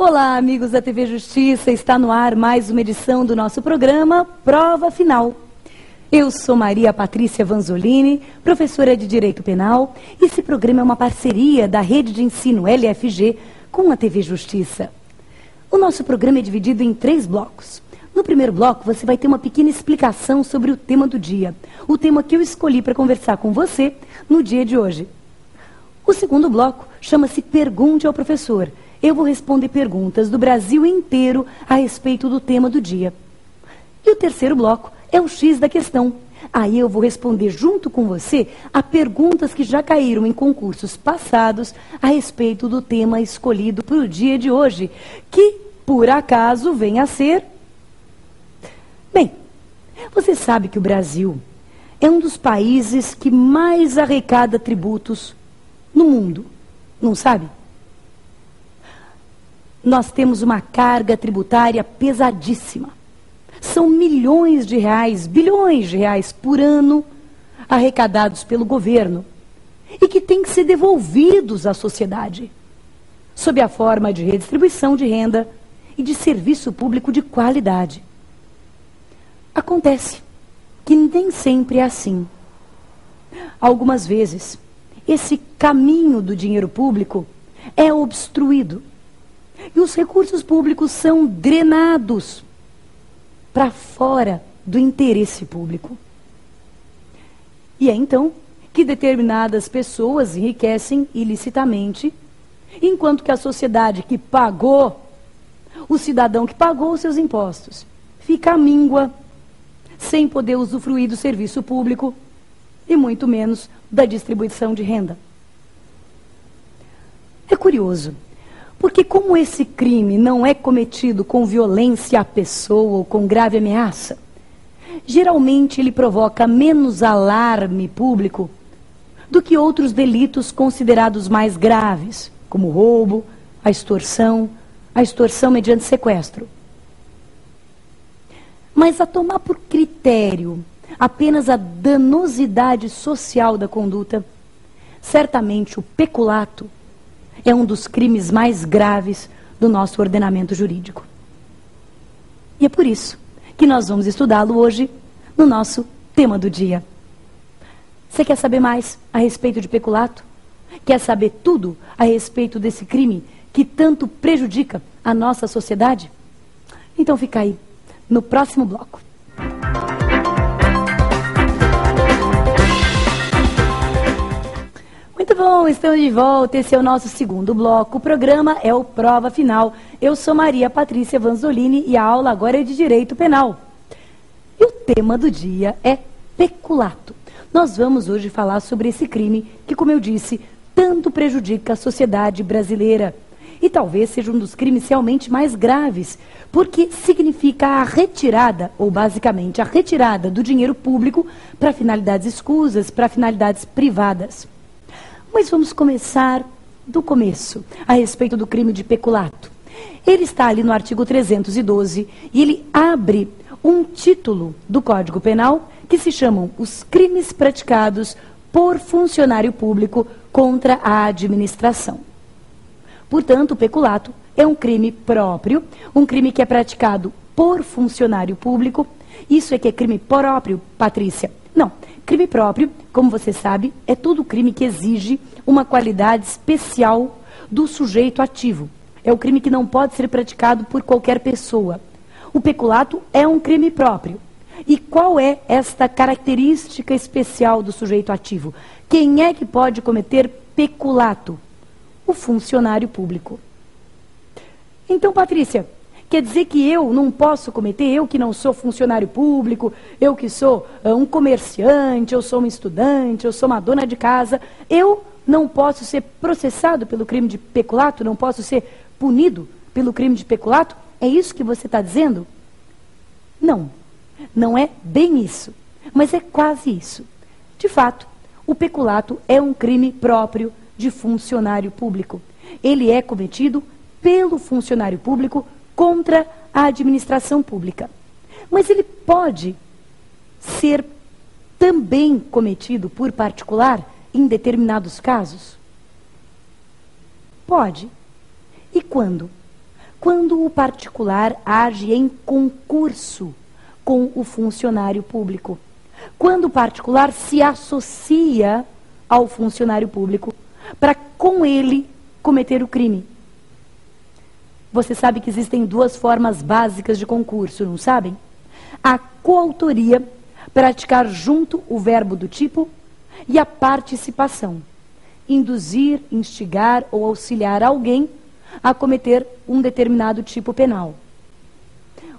Olá, amigos da TV Justiça, está no ar mais uma edição do nosso programa Prova Final. Eu sou Maria Patrícia Vanzolini, professora de Direito Penal, e esse programa é uma parceria da Rede de Ensino LFG com a TV Justiça. O nosso programa é dividido em 3 blocos. No primeiro bloco, você vai ter uma pequena explicação sobre o tema do dia, o tema que eu escolhi para conversar com você no dia de hoje. O segundo bloco chama-se Pergunte ao Professor. Eu vou responder perguntas do Brasil inteiro a respeito do tema do dia. E o terceiro bloco é o X da questão. Aí eu vou responder junto com você a perguntas que já caíram em concursos passados a respeito do tema escolhido para o dia de hoje, que, por acaso, vem a ser... Bem, você sabe que o Brasil é um dos países que mais arrecada tributos no mundo, não sabe? Nós temos uma carga tributária pesadíssima. São milhões de reais, bilhões de reais por ano arrecadados pelo governo e que têm que ser devolvidos à sociedade, sob a forma de redistribuição de renda e de serviço público de qualidade. Acontece que nem sempre é assim. Algumas vezes, esse caminho do dinheiro público é obstruído e os recursos públicos são drenados para fora do interesse público. E é então que determinadas pessoas enriquecem ilicitamente, enquanto que a sociedade que pagou, o cidadão que pagou os seus impostos, fica à míngua, sem poder usufruir do serviço público e muito menos da distribuição de renda. É curioso, porque como esse crime não é cometido com violência à pessoa ou com grave ameaça, geralmente ele provoca menos alarme público do que outros delitos considerados mais graves, como o roubo, a extorsão mediante sequestro. Mas a tomar por critério apenas a danosidade social da conduta, certamente o peculato é um dos crimes mais graves do nosso ordenamento jurídico. E é por isso que nós vamos estudá-lo hoje no nosso tema do dia. Você quer saber mais a respeito de peculato? Quer saber tudo a respeito desse crime que tanto prejudica a nossa sociedade? Então fica aí, no próximo bloco. Muito bom, estamos de volta, esse é o nosso segundo bloco, o programa é o Prova Final. Eu sou Maria Patrícia Vanzolini e a aula agora é de Direito Penal. E o tema do dia é peculato. Nós vamos hoje falar sobre esse crime que, como eu disse, tanto prejudica a sociedade brasileira. E talvez seja um dos crimes realmente mais graves, porque significa a retirada, ou basicamente a retirada do dinheiro público para finalidades escusas, para finalidades privadas. Mas vamos começar do começo, a respeito do crime de peculato. Ele está ali no artigo 312 e ele abre um título do Código Penal que se chamam os crimes praticados por funcionário público contra a administração. Portanto, o peculato é um crime próprio, um crime que é praticado por funcionário público. Isso é que é crime próprio, Patrícia? Não. Crime próprio, como você sabe, é todo crime que exige uma qualidade especial do sujeito ativo. É o crime que não pode ser praticado por qualquer pessoa. O peculato é um crime próprio. E qual é esta característica especial do sujeito ativo? Quem é que pode cometer peculato? O funcionário público. Então, Patrícia, quer dizer que eu não posso cometer, eu que não sou funcionário público, eu que sou um comerciante, eu sou um estudante, eu sou uma dona de casa, eu não posso ser processado pelo crime de peculato, não posso ser punido pelo crime de peculato? É isso que você está dizendo? Não, não é bem isso, mas é quase isso. De fato, o peculato é um crime próprio de funcionário público. Ele é cometido pelo funcionário público contra a administração pública. Mas ele pode ser também cometido por particular em determinados casos? Pode. E quando? Quando o particular age em concurso com o funcionário público. Quando o particular se associa ao funcionário público para com ele cometer o crime. Você sabe que existem duas formas básicas de concurso, não sabem? A coautoria, praticar junto o verbo do tipo, e a participação, induzir, instigar ou auxiliar alguém a cometer um determinado tipo penal.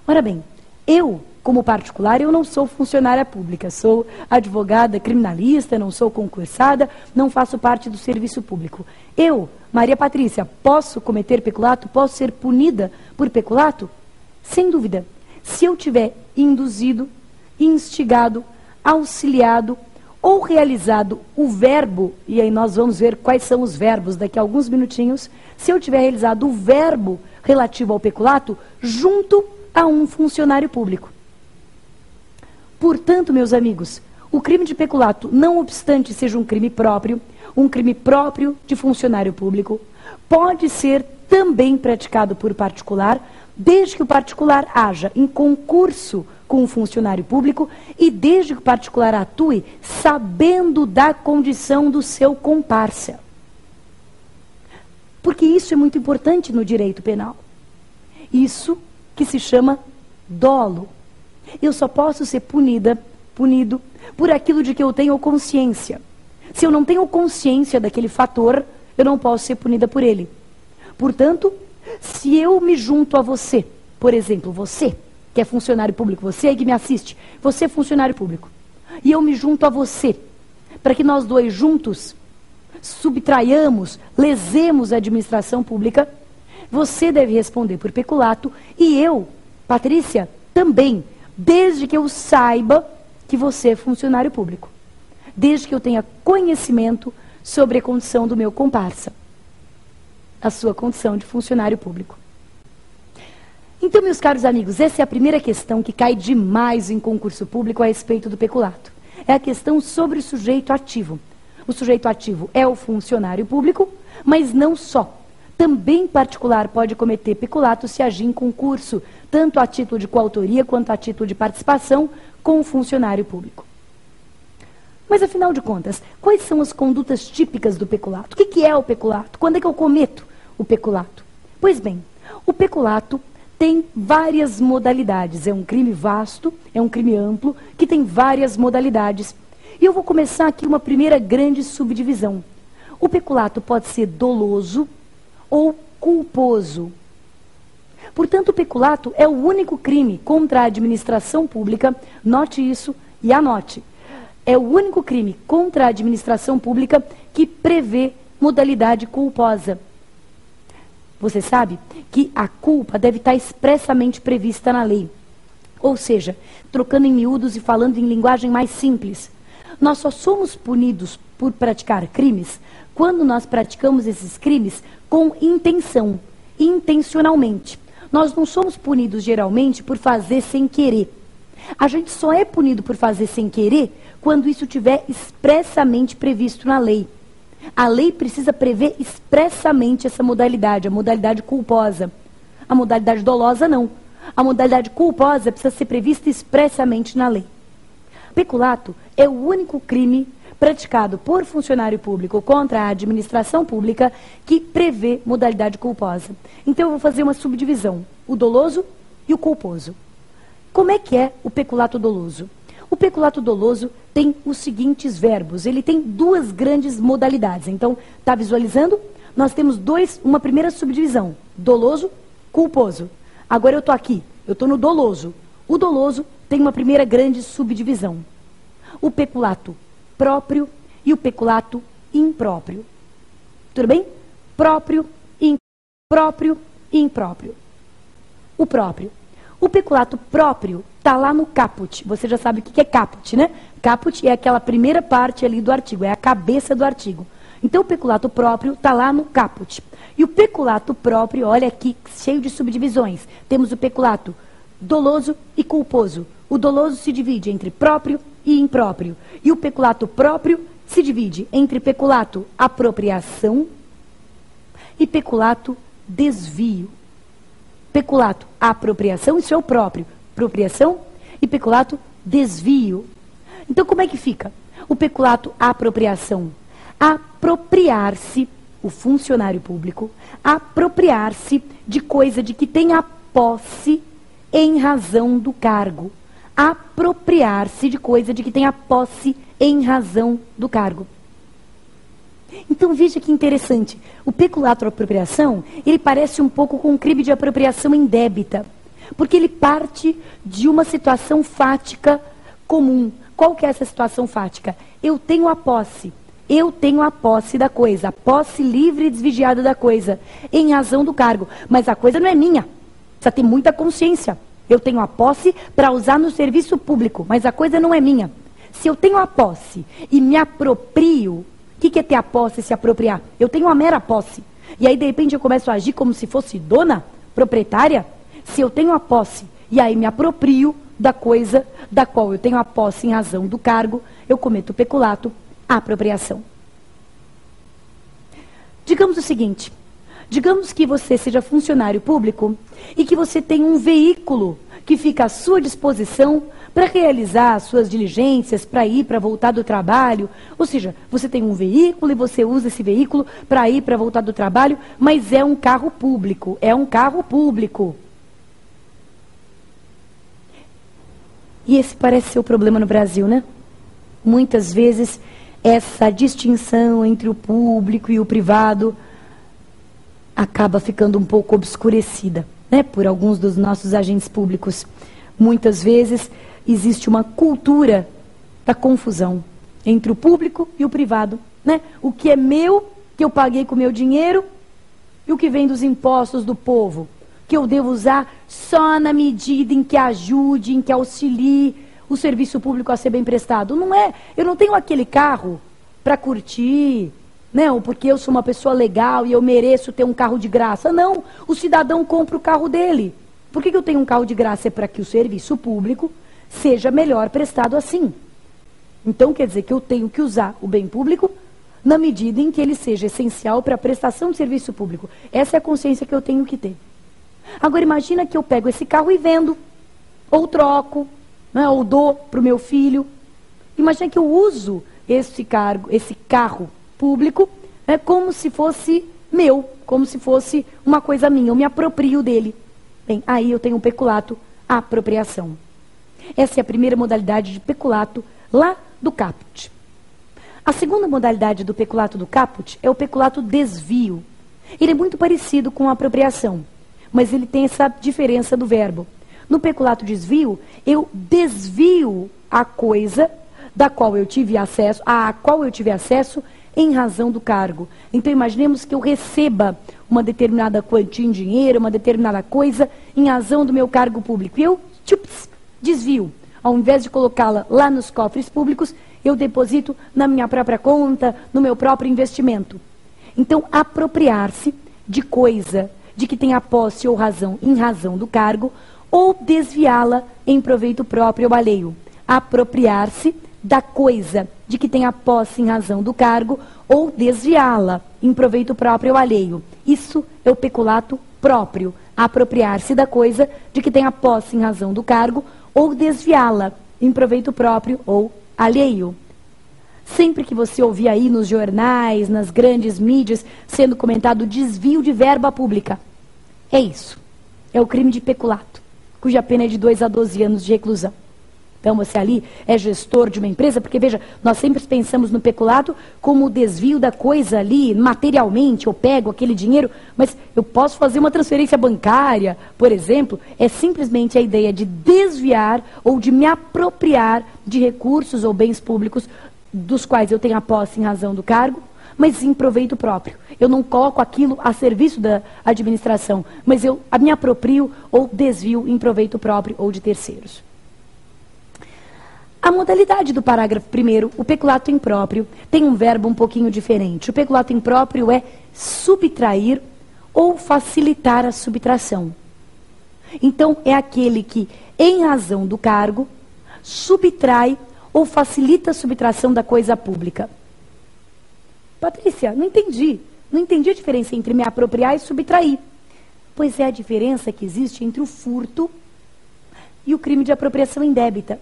Ora bem, eu, como particular, eu não sou funcionária pública, sou advogada criminalista, não sou concursada, não faço parte do serviço público. Eu, Maria Patrícia, posso cometer peculato? Posso ser punida por peculato? Sem dúvida. Se eu tiver induzido, instigado, auxiliado ou realizado o verbo, e aí nós vamos ver quais são os verbos daqui a alguns minutinhos, se eu tiver realizado o verbo relativo ao peculato junto a um funcionário público. Portanto, meus amigos, o crime de peculato, não obstante seja um crime próprio de funcionário público, pode ser também praticado por particular, desde que o particular haja em concurso com o funcionário público e desde que o particular atue sabendo da condição do seu comparsa. Porque isso é muito importante no direito penal. Isso que se chama dolo. Eu só posso ser punido por aquilo de que eu tenho consciência. Se eu não tenho consciência daquele fator, eu não posso ser punida por ele. Portanto, se eu me junto a você, por exemplo, você que é funcionário público, você aí que me assiste, você é funcionário público, e eu me junto a você, para que nós dois juntos subtraiamos, lesemos a administração pública, você deve responder por peculato e eu, Patrícia, também, desde que eu saiba que você é funcionário público. Desde que eu tenha conhecimento sobre a condição do meu comparsa. A sua condição de funcionário público. Então, meus caros amigos, essa é a primeira questão que cai demais em concurso público a respeito do peculato. É a questão sobre o sujeito ativo. O sujeito ativo é o funcionário público, mas não só. Também particular pode cometer peculato se agir em concurso, tanto a título de coautoria quanto a título de participação com o funcionário público. Mas, afinal de contas, quais são as condutas típicas do peculato? O que é o peculato? Quando é que eu cometo o peculato? Pois bem, o peculato tem várias modalidades. É um crime vasto, é um crime amplo, que tem várias modalidades. E eu vou começar aqui uma primeira grande subdivisão. O peculato pode ser doloso ou culposo. Portanto, o peculato é o único crime contra a administração pública, note isso e anote. É o único crime contra a administração pública que prevê modalidade culposa. Você sabe que a culpa deve estar expressamente prevista na lei. Ou seja, trocando em miúdos e falando em linguagem mais simples, nós só somos punidos por praticar crimes quando nós praticamos esses crimes com intenção, intencionalmente. Nós não somos punidos geralmente por fazer sem querer. A gente só é punido por fazer sem querer quando isso estiver expressamente previsto na lei. A lei precisa prever expressamente essa modalidade, a modalidade culposa. A modalidade dolosa não. A modalidade culposa precisa ser prevista expressamente na lei. Peculato é o único crime praticado por funcionário público contra a administração pública que prevê modalidade culposa. Então eu vou fazer uma subdivisão, o doloso e o culposo. Como é que é o peculato doloso? O peculato doloso tem os seguintes verbos, ele tem duas grandes modalidades. Então, está visualizando? Nós temos uma primeira subdivisão, doloso, culposo. Agora eu estou aqui, eu estou no doloso. O doloso tem uma primeira grande subdivisão. O peculato próprio e o peculato impróprio. Tudo bem? Próprio e impróprio. O próprio. O peculato próprio está lá no caput. Você já sabe o que é caput, né? Caput é aquela primeira parte ali do artigo, é a cabeça do artigo. Então o peculato próprio está lá no caput. E o peculato próprio, olha aqui, cheio de subdivisões. Temos o peculato doloso e culposo. O doloso se divide entre próprio e impróprio. E o peculato próprio se divide entre peculato apropriação e peculato desvio. Peculato, apropriação, isso é o próprio. Apropriação e peculato, desvio. Então, como é que fica? O peculato, apropriação. Apropriar-se, o funcionário público, apropriar-se de coisa de que tem a posse em razão do cargo. Apropriar-se de coisa de que tem a posse em razão do cargo. Então veja que interessante, o peculato apropriação, ele parece um pouco com um crime de apropriação indébita, porque ele parte de uma situação fática comum. Qual que é essa situação fática? Eu tenho a posse da coisa, a posse livre e desvigiada da coisa, em razão do cargo, mas a coisa não é minha, precisa ter muita consciência. Eu tenho a posse para usar no serviço público, mas a coisa não é minha. Se eu tenho a posse e me aproprio, o que é ter a posse e se apropriar? Eu tenho uma mera posse. E aí, de repente, eu começo a agir como se fosse dona, proprietária. Se eu tenho a posse e aí me aproprio da coisa da qual eu tenho a posse em razão do cargo, eu cometo peculato, apropriação. Digamos o seguinte, digamos que você seja funcionário público e que você tem um veículo que fica à sua disposição para realizar as suas diligências, para ir, para voltar do trabalho. Ou seja, você tem um veículo e você usa esse veículo para ir, para voltar do trabalho, mas é um carro público, é um carro público. E esse parece ser o problema no Brasil, né? Muitas vezes essa distinção entre o público e o privado acaba ficando um pouco obscurecida, né, por alguns dos nossos agentes públicos. Muitas vezes existe uma cultura da confusão entre o público e o privado, né? O que é meu, que eu paguei com o meu dinheiro, e o que vem dos impostos do povo, que eu devo usar só na medida em que ajude, em que auxilie o serviço público a ser bem prestado. Não é, eu não tenho aquele carro para curtir, né? Ou porque eu sou uma pessoa legal e eu mereço ter um carro de graça. Não, o cidadão compra o carro dele. Por que eu tenho um carro de graça? É para que o serviço público seja melhor prestado assim. Então quer dizer que eu tenho que usar o bem público na medida em que ele seja essencial para a prestação de serviço público. Essa é a consciência que eu tenho que ter. Agora imagina que eu pego esse carro e vendo, ou troco, né, ou dou para o meu filho. Imagina que eu uso esse carro público, né, como se fosse meu, como se fosse uma coisa minha, eu me aproprio dele. Bem, aí eu tenho um peculato, apropriação. Essa é a primeira modalidade de peculato lá do caput. A segunda modalidade do peculato do caput é o peculato desvio. Ele é muito parecido com a apropriação, mas ele tem essa diferença do verbo. No peculato desvio, eu desvio a coisa da qual eu tive acesso, a qual eu tive acesso em razão do cargo. Então imaginemos que eu receba uma determinada quantia em dinheiro, uma determinada coisa em razão do meu cargo público. E eu desvio. Ao invés de colocá-la lá nos cofres públicos, eu deposito na minha própria conta, no meu próprio investimento. Então, apropriar-se de coisa de que tem a posse ou razão em razão do cargo, ou desviá-la em proveito próprio ou alheio. Apropriar-se da coisa de que tem a posse em razão do cargo, ou desviá-la em proveito próprio ou alheio. Isso é o peculato próprio. Apropriar-se da coisa de que tem a posse em razão do cargo, ou desviá-la em proveito próprio ou alheio. Sempre que você ouvir aí nos jornais, nas grandes mídias, sendo comentado desvio de verba pública, é isso. É o crime de peculato, cuja pena é de 2 a 12 anos de reclusão. Então você ali é gestor de uma empresa, porque veja, nós sempre pensamos no peculato como o desvio da coisa ali, materialmente, eu pego aquele dinheiro, mas eu posso fazer uma transferência bancária, por exemplo, é simplesmente a ideia de desviar ou de me apropriar de recursos ou bens públicos dos quais eu tenho a posse em razão do cargo, mas em proveito próprio. Eu não coloco aquilo a serviço da administração, mas eu me aproprio ou desvio em proveito próprio ou de terceiros. A modalidade do parágrafo 1º, o peculato impróprio, tem um verbo um pouquinho diferente. O peculato impróprio é subtrair ou facilitar a subtração. Então, é aquele que, em razão do cargo, subtrai ou facilita a subtração da coisa pública. Patrícia, não entendi. Não entendi a diferença entre me apropriar e subtrair. Pois é a diferença que existe entre o furto e o crime de apropriação indébita.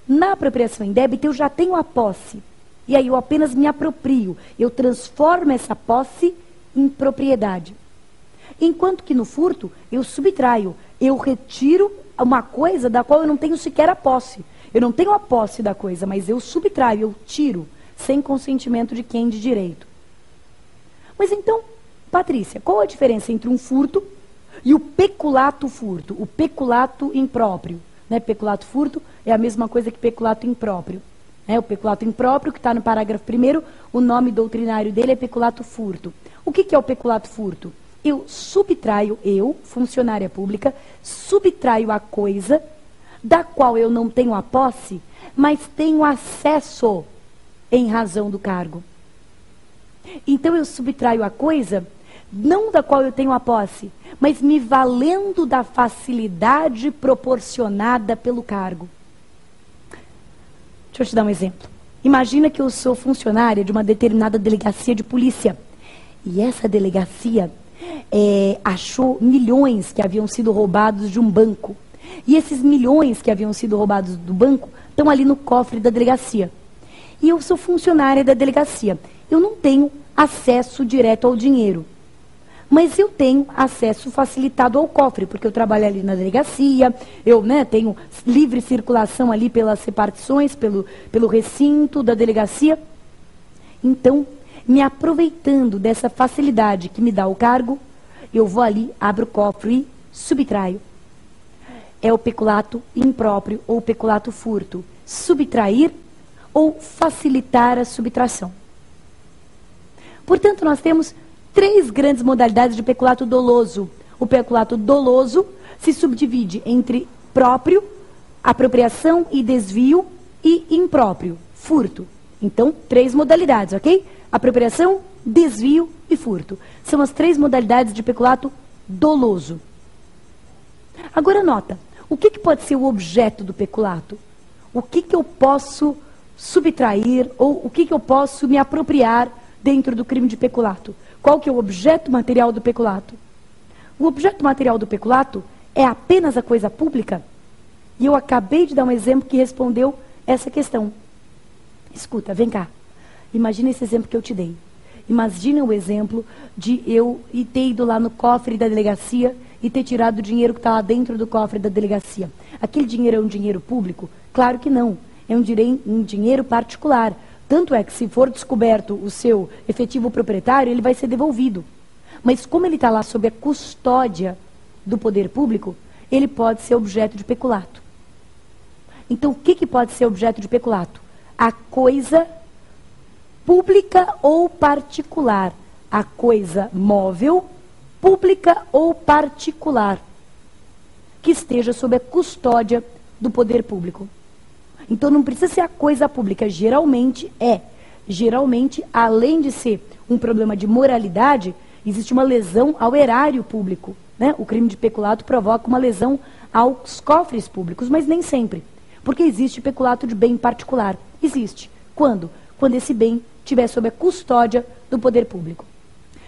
Na apropriação indébita eu já tenho a posse, e aí eu apenas me aproprio, eu transformo essa posse em propriedade. Enquanto que no furto eu subtraio, eu retiro uma coisa da qual eu não tenho sequer a posse. Eu não tenho a posse da coisa, mas eu subtraio, eu tiro, sem consentimento de quem de direito. Mas então, Patrícia, qual a diferença entre um furto e o peculato furto, o peculato impróprio? Né? Peculato furto é a mesma coisa que peculato impróprio. O peculato impróprio, que está no parágrafo 1º, o nome doutrinário dele é peculato furto. O que é o peculato furto? Eu subtraio, funcionária pública, subtraio a coisa da qual eu não tenho a posse, mas tenho acesso em razão do cargo. Então eu subtraio a coisa, não da qual eu tenho a posse, mas me valendo da facilidade proporcionada pelo cargo. Deixa eu te dar um exemplo. Imagina que eu sou funcionária de uma determinada delegacia de polícia. E essa delegacia achou milhões que haviam sido roubados de um banco. E esses milhões que haviam sido roubados do banco estão ali no cofre da delegacia. E eu sou funcionária da delegacia. Eu não tenho acesso direto ao dinheiro. Mas eu tenho acesso facilitado ao cofre, porque eu trabalho ali na delegacia, eu tenho livre circulação ali pelas repartições, pelo recinto da delegacia. Então, me aproveitando dessa facilidade que me dá o cargo, eu vou ali, abro o cofre e subtraio. É o peculato impróprio ou peculato furto. Subtrair ou facilitar a subtração. Portanto, nós temos 3 grandes modalidades de peculato doloso. O peculato doloso se subdivide entre próprio, apropriação e desvio, e impróprio, furto. Então, 3 modalidades, ok? Apropriação, desvio e furto. São as 3 modalidades de peculato doloso. Agora nota, o que pode ser o objeto do peculato? O que eu posso subtrair ou o que eu posso me apropriar dentro do crime de peculato? Qual que é o objeto material do peculato? O objeto material do peculato é apenas a coisa pública? E eu acabei de dar um exemplo que respondeu essa questão. Escuta, vem cá. Imagina esse exemplo que eu te dei. Imagina o exemplo de eu ter ido lá no cofre da delegacia e ter tirado o dinheiro que está lá dentro do cofre da delegacia. Aquele dinheiro é um dinheiro público? Claro que não. É um dinheiro particular. Tanto é que se for descoberto o seu efetivo proprietário, ele vai ser devolvido. Mas como ele está lá sob a custódia do poder público, ele pode ser objeto de peculato. Então, o que pode ser objeto de peculato? A coisa pública ou particular. A coisa móvel, pública ou particular, que esteja sob a custódia do poder público. Então não precisa ser a coisa pública, geralmente, além de ser um problema de moralidade, existe uma lesão ao erário público. O crime de peculato provoca uma lesão aos cofres públicos, mas nem sempre, porque existe peculato de bem particular. Existe. Quando? Quando esse bem estiver sob a custódia do poder público.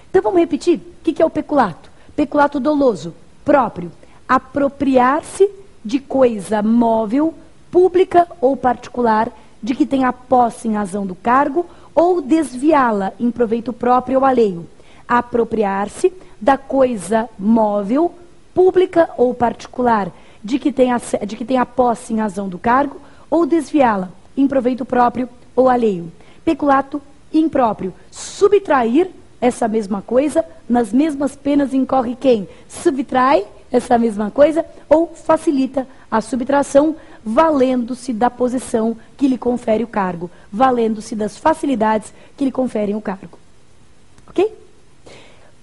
Então vamos repetir? O que é o peculato? Peculato doloso, próprio, apropriar-se de coisa móvel, pública ou particular, de que tenha posse em razão do cargo, ou desviá-la em proveito próprio ou alheio. Apropriar-se da coisa móvel, pública ou particular, de que tenha posse em razão do cargo, ou desviá-la em proveito próprio ou alheio. Peculato impróprio, subtrair essa mesma coisa, nas mesmas penas incorre quem subtrai essa mesma coisa ou facilita a subtração, valendo-se da posição que lhe confere o cargo, valendo-se das facilidades que lhe conferem o cargo. Ok?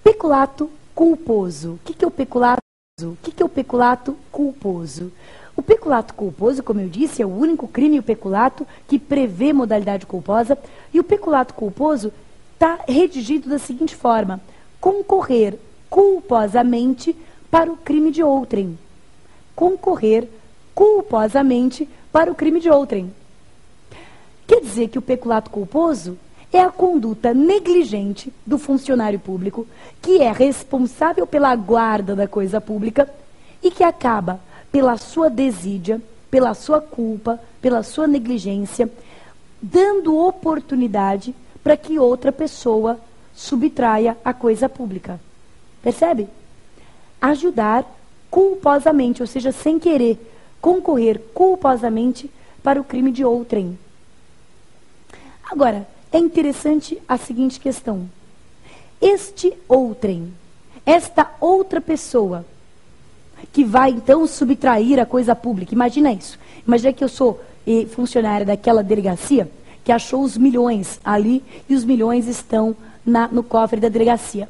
Peculato culposo. O que é o peculato? O que é o peculato culposo? O peculato culposo, como eu disse, é o único crime, o peculato, que prevê modalidade culposa. E o peculato culposo está redigido da seguinte forma: concorrer culposamente para o crime de outrem. Concorrer culposamente para o crime de outrem. Quer dizer que o peculato culposo é a conduta negligente do funcionário público, que é responsável pela guarda da coisa pública e que acaba, pela sua desídia, pela sua culpa, pela sua negligência, dando oportunidade para que outra pessoa subtraia a coisa pública. Percebe? Ajudar culposamente, ou seja, sem querer, concorrer culposamente para o crime de outrem. Agora, é interessante a seguinte questão. Este outrem, esta outra pessoa, que vai então subtrair a coisa pública, imagina isso. Imagina que eu sou funcionária daquela delegacia que achou os milhões ali e os milhões estão no cofre da delegacia.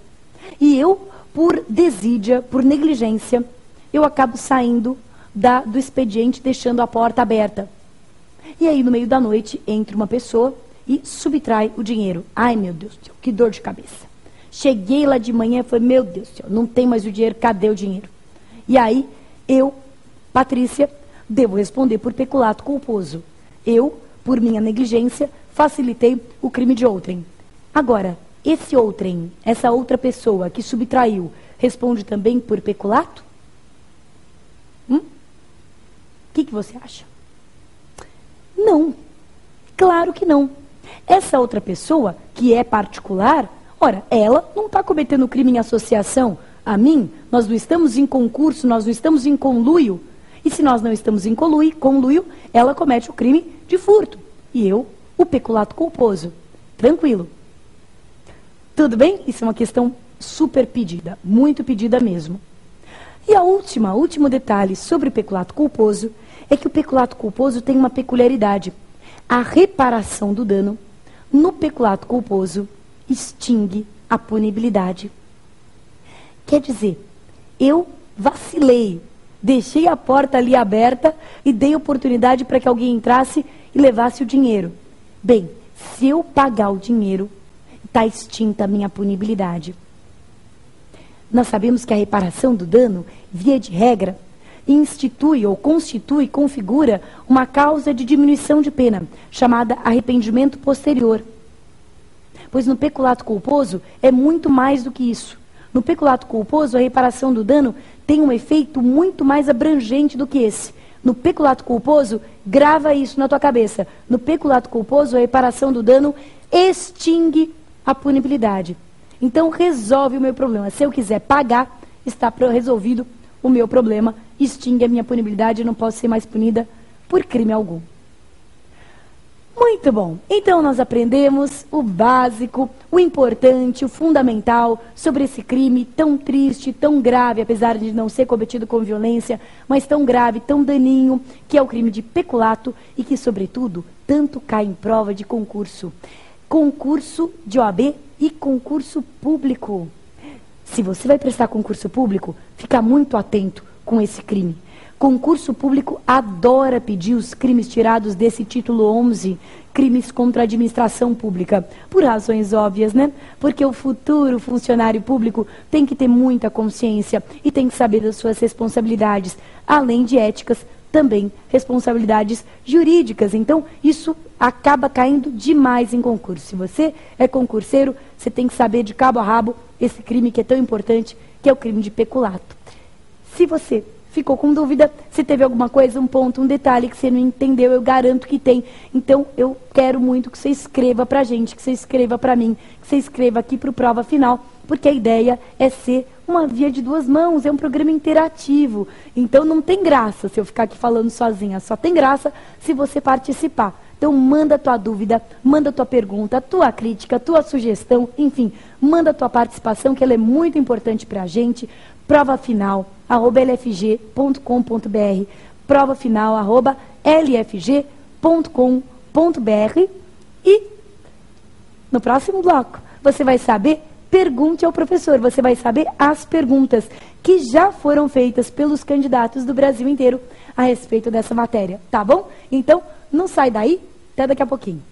E eu, por desídia, por negligência, eu acabo saindo do expediente, deixando a porta aberta. E aí, no meio da noite, entra uma pessoa e subtrai o dinheiro. Ai, meu Deus do céu, que dor de cabeça. Cheguei lá de manhã e falei, meu Deus do céu, não tem mais o dinheiro, cadê o dinheiro? E aí, eu, Patrícia, devo responder por peculato culposo. Eu, por minha negligência, facilitei o crime de outrem. Agora, esse outrem, essa outra pessoa que subtraiu, responde também por peculato? O que você acha? Não, claro que não. Essa outra pessoa, que é particular, ora, ela não está cometendo crime em associação a mim, nós não estamos em concurso, nós não estamos em conluio. E se nós não estamos em conluio, ela comete o crime de furto. E eu, o peculato culposo. Tranquilo. Tudo bem? Isso é uma questão super pedida, muito pedida mesmo. E o último detalhe sobre o peculato culposo é que o peculato culposo tem uma peculiaridade. A reparação do dano no peculato culposo extingue a punibilidade. Quer dizer, eu vacilei, deixei a porta ali aberta e dei oportunidade para que alguém entrasse e levasse o dinheiro. Bem, se eu pagar o dinheiro, está extinta a minha punibilidade. Nós sabemos que a reparação do dano, via de regra, institui ou configura uma causa de diminuição de pena, chamada arrependimento posterior. Pois no peculato culposo é muito mais do que isso. No peculato culposo, a reparação do dano tem um efeito muito mais abrangente do que esse. No peculato culposo, grava isso na tua cabeça. No peculato culposo, a reparação do dano extingue a punibilidade. Então, resolve o meu problema. Se eu quiser pagar, está resolvido o meu problema, extingue a minha punibilidade e não posso ser mais punida por crime algum. Muito bom. Então, nós aprendemos o básico, o importante, o fundamental sobre esse crime tão triste, tão grave, apesar de não ser cometido com violência, mas tão grave, tão daninho, que é o crime de peculato e que, sobretudo, tanto cai em prova de concurso. Concurso de OAB e concurso público. Se você vai prestar concurso público, fica muito atento com esse crime. Concurso público adora pedir os crimes tirados desse título 11, crimes contra a administração pública, por razões óbvias, né? Porque o futuro funcionário público tem que ter muita consciência e tem que saber das suas responsabilidades, além de éticas, também responsabilidades jurídicas. Então, isso acaba caindo demais em concurso. Se você é concurseiro, você tem que saber de cabo a rabo esse crime que é tão importante, que é o crime de peculato. Se você ficou com dúvida, se teve alguma coisa, um ponto, um detalhe que você não entendeu, eu garanto que tem. Então, eu quero muito que você escreva pra gente, que você escreva pra mim, que você escreva aqui pro Prova Final, porque a ideia é ser uma via de duas mãos, é um programa interativo. Então, não tem graça se eu ficar aqui falando sozinha, só tem graça se você participar. Então, manda a tua dúvida, manda a tua pergunta, a tua crítica, a tua sugestão, enfim, manda a tua participação, que ela é muito importante pra gente. provafinal@lfg.com.br, provafinal@lfg.com.br. E no próximo bloco você vai saber, pergunte ao professor, você vai saber as perguntas que já foram feitas pelos candidatos do Brasil inteiro a respeito dessa matéria, tá bom? Então, não sai daí, até daqui a pouquinho.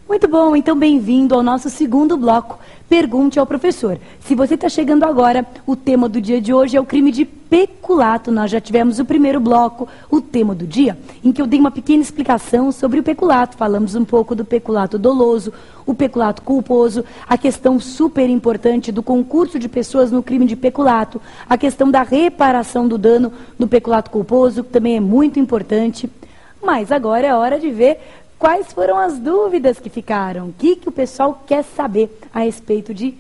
Muito bom, então bem-vindo ao nosso segundo bloco, Pergunte ao professor. Se você está chegando agora, o tema do dia de hoje é o crime de peculato. Nós já tivemos o primeiro bloco, o tema do dia, em que eu dei uma pequena explicação sobre o peculato. Falamos um pouco do peculato doloso, o peculato culposo, a questão super importante do concurso de pessoas no crime de peculato, a questão da reparação do dano no peculato culposo, que também é muito importante. Mas agora é hora de ver quais foram as dúvidas que ficaram, o que o pessoal quer saber a respeito de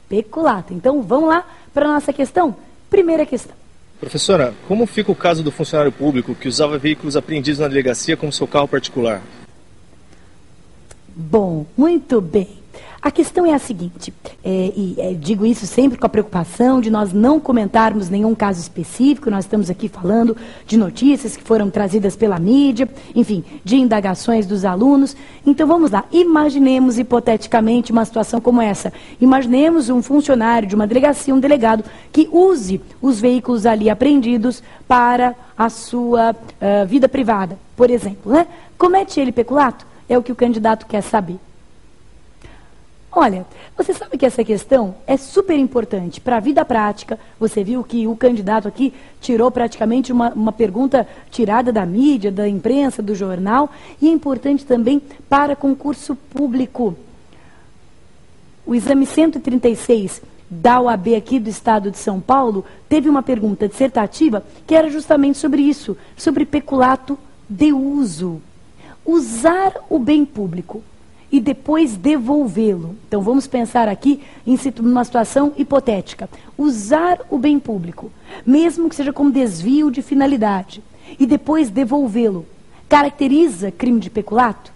peculato. Então vamos lá para a nossa questão. Primeira questão. Professora, como fica o caso do funcionário público que usava veículos apreendidos na delegacia como seu carro particular? Bom, muito bem. A questão é a seguinte, digo isso sempre com a preocupação de nós não comentarmos nenhum caso específico. Nós estamos aqui falando de notícias que foram trazidas pela mídia, enfim, de indagações dos alunos. Então vamos lá, imaginemos hipoteticamente uma situação como essa. Imaginemos um funcionário de uma delegacia, um delegado, que use os veículos ali apreendidos para a sua vida privada, por exemplo, né? Comete ele peculato? É o que o candidato quer saber. Olha, você sabe que essa questão é super importante para a vida prática. Você viu que o candidato aqui tirou praticamente uma pergunta tirada da mídia, da imprensa, do jornal, e é importante também para concurso público. O exame 136 da OAB aqui do estado de São Paulo teve uma pergunta dissertativa que era justamente sobre isso, sobre peculato de uso. Usar o bem público e depois devolvê-lo. Então vamos pensar aqui em uma situação hipotética. Usar o bem público, mesmo que seja como desvio de finalidade, e depois devolvê-lo, caracteriza crime de peculato?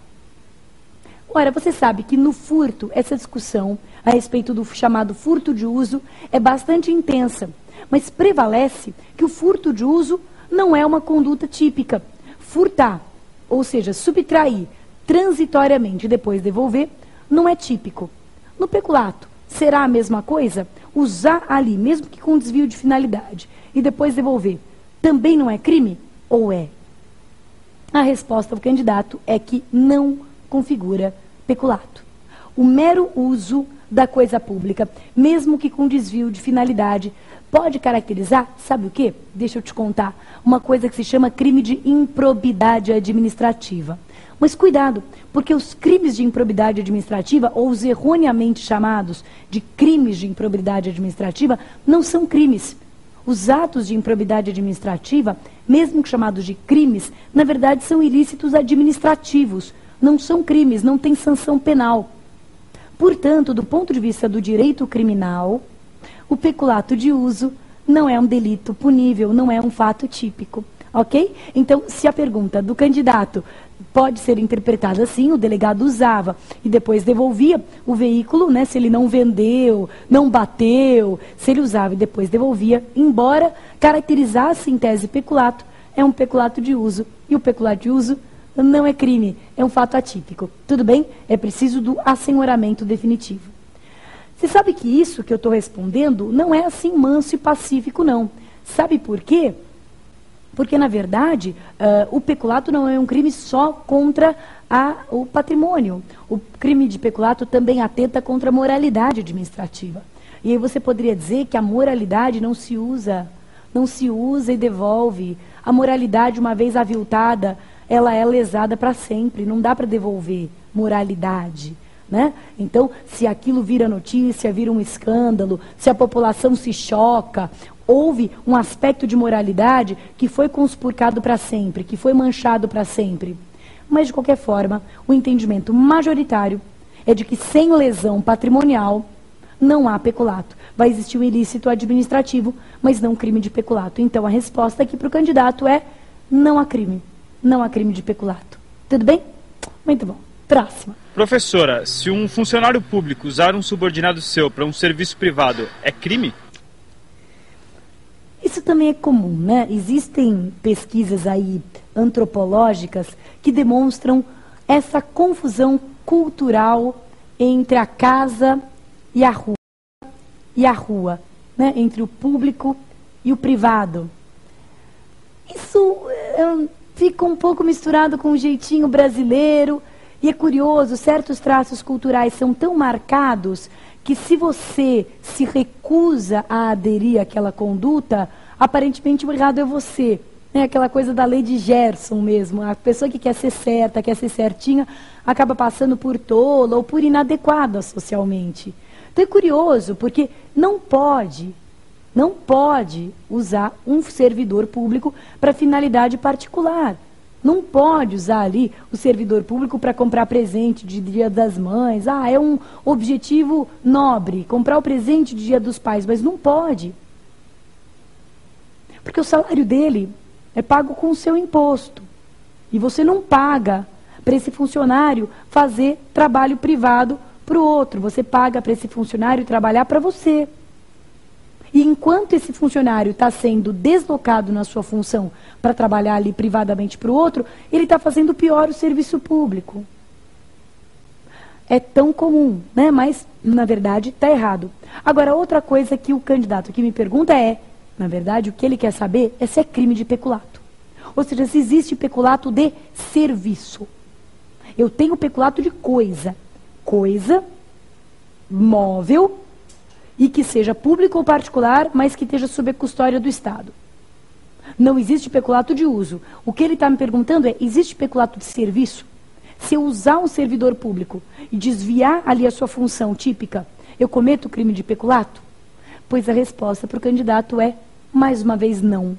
Ora, você sabe que no furto, essa discussão a respeito do chamado furto de uso é bastante intensa, mas prevalece que o furto de uso não é uma conduta típica. Furtar, ou seja, subtrair transitoriamente e depois devolver, não é típico. No peculato, será a mesma coisa? Usar ali, mesmo que com desvio de finalidade, e depois devolver, também não é crime? Ou é? A resposta do candidato é que não configura peculato. O mero uso da coisa pública, mesmo que com desvio de finalidade, pode caracterizar, sabe o quê? Deixa eu te contar, uma coisa que se chama crime de improbidade administrativa. Mas cuidado, porque os crimes de improbidade administrativa, ou os erroneamente chamados de crimes de improbidade administrativa, não são crimes. Os atos de improbidade administrativa, mesmo chamados de crimes, na verdade são ilícitos administrativos, não são crimes, não tem sanção penal. Portanto, do ponto de vista do direito criminal, o peculato de uso não é um delito punível, não é um fato típico, ok? Então, se a pergunta do candidato pode ser interpretada assim, o delegado usava e depois devolvia o veículo, né, se ele não vendeu, não bateu, se ele usava e depois devolvia, embora caracterizasse em tese peculato, é um peculato de uso, e o peculato de uso não é crime, é um fato atípico. Tudo bem? É preciso do assenhoramento definitivo. Você sabe que isso que eu estou respondendo não é assim manso e pacífico, não. Sabe por quê? Porque, na verdade, o peculato não é um crime só contra o patrimônio. O crime de peculato também atenta contra a moralidade administrativa. E aí você poderia dizer que a moralidade não se usa e devolve. A moralidade, uma vez aviltada, ela é lesada para sempre. Não dá para devolver moralidade, né? Então, se aquilo vira notícia, vira um escândalo, se a população se choca, houve um aspecto de moralidade que foi conspurcado para sempre, que foi manchado para sempre. Mas, de qualquer forma, o entendimento majoritário é de que sem lesão patrimonial não há peculato. Vai existir o ilícito administrativo, mas não crime de peculato. Então, a resposta aqui para o candidato é: não há crime. Não há crime de peculato. Tudo bem? Muito bom. Próxima. Professora, se um funcionário público usar um subordinado seu para um serviço privado, é crime? Isso também é comum, né? Existem pesquisas aí antropológicas que demonstram essa confusão cultural entre a casa e a rua, né? Entre o público e o privado. Isso fica um pouco misturado com o jeitinho brasileiro. E é curioso, certos traços culturais são tão marcados que se você se recusa a aderir àquela conduta, aparentemente o errado é você. Né? Aquela coisa da lei de Gerson mesmo. A pessoa que quer ser certa, quer ser certinha, acaba passando por tola ou por inadequada socialmente. Então é curioso, porque não pode usar um servidor público para finalidade particular. Não pode usar ali o servidor público para comprar presente de Dia das Mães. É um objetivo nobre, comprar o presente de Dia dos Pais, mas não pode. Porque o salário dele é pago com o seu imposto. E você não paga para esse funcionário fazer trabalho privado para o outro. Você paga para esse funcionário trabalhar para você. E enquanto esse funcionário está sendo deslocado na sua função para trabalhar ali privadamente para o outro, ele está fazendo pior o serviço público. É tão comum, né? Mas, na verdade, está errado. Agora, outra coisa que o candidato aqui me pergunta é, na verdade, o que ele quer saber é se é crime de peculato. Ou seja, se existe peculato de serviço. Eu tenho peculato de coisa. Coisa, móvel, e que seja público ou particular, mas que esteja sob a custódia do Estado. Não existe peculato de uso. O que ele está me perguntando é, existe peculato de serviço? Se eu usar um servidor público e desviar ali a sua função típica, eu cometo crime de peculato? Pois a resposta para o candidato é, mais uma vez, não.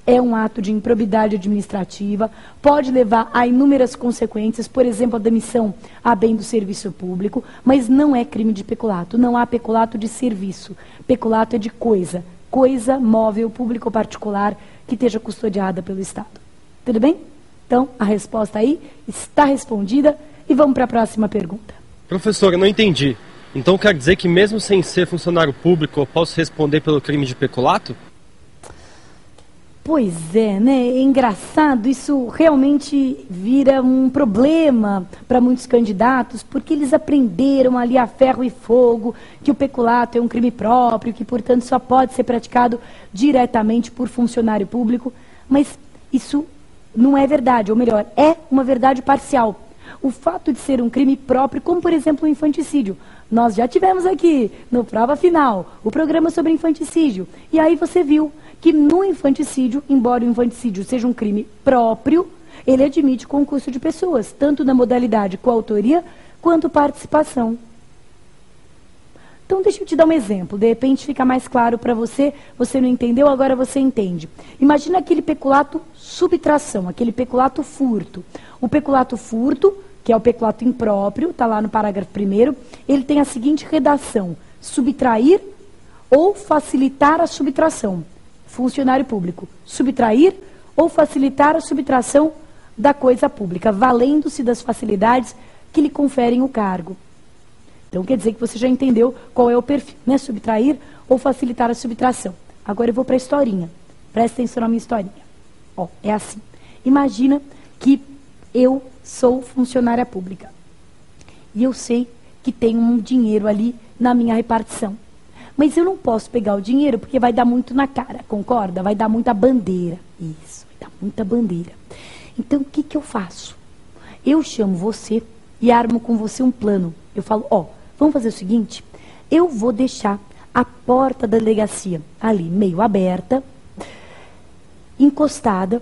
É um ato de improbidade administrativa, pode levar a inúmeras consequências, por exemplo, a demissão a bem do serviço público, mas não é crime de peculato, não há peculato de serviço. Peculato é de coisa, coisa móvel, público ou particular, que esteja custodiada pelo Estado. Tudo bem? Então, a resposta aí está respondida e vamos para a próxima pergunta. Professora, eu não entendi. Então quer dizer que mesmo sem ser funcionário público, eu posso responder pelo crime de peculato? Pois é, né? É engraçado, isso realmente vira um problema para muitos candidatos, porque eles aprenderam ali a ferro e fogo que o peculato é um crime próprio, que, portanto, só pode ser praticado diretamente por funcionário público, mas isso não é verdade, ou melhor, é uma verdade parcial. O fato de ser um crime próprio, como, por exemplo, o infanticídio. Nós já tivemos aqui, no Prova Final, o programa sobre infanticídio, e aí você viu que no infanticídio, embora o infanticídio seja um crime próprio, ele admite concurso de pessoas, tanto na modalidade coautoria quanto participação. Então, deixa eu te dar um exemplo, de repente fica mais claro para você, você não entendeu, agora você entende. Imagina aquele peculato subtração, aquele peculato furto. O peculato furto, que é o peculato impróprio, está lá no parágrafo 1º, ele tem a seguinte redação: subtrair ou facilitar a subtração. Funcionário público, subtrair ou facilitar a subtração da coisa pública, valendo-se das facilidades que lhe conferem o cargo. Então, quer dizer que você já entendeu qual é o perfil, né? Subtrair ou facilitar a subtração. Agora eu vou para a historinha. Presta atenção na minha historinha. Ó, é assim. Imagina que eu sou funcionária pública. E eu sei que tem um dinheiro ali na minha repartição. Mas eu não posso pegar o dinheiro porque vai dar muito na cara, concorda? Vai dar muita bandeira. Isso, vai dar muita bandeira. Então, o que que eu faço? Eu chamo você e armo com você um plano. Eu falo, vamos fazer o seguinte, eu vou deixar a porta da delegacia ali meio aberta, encostada,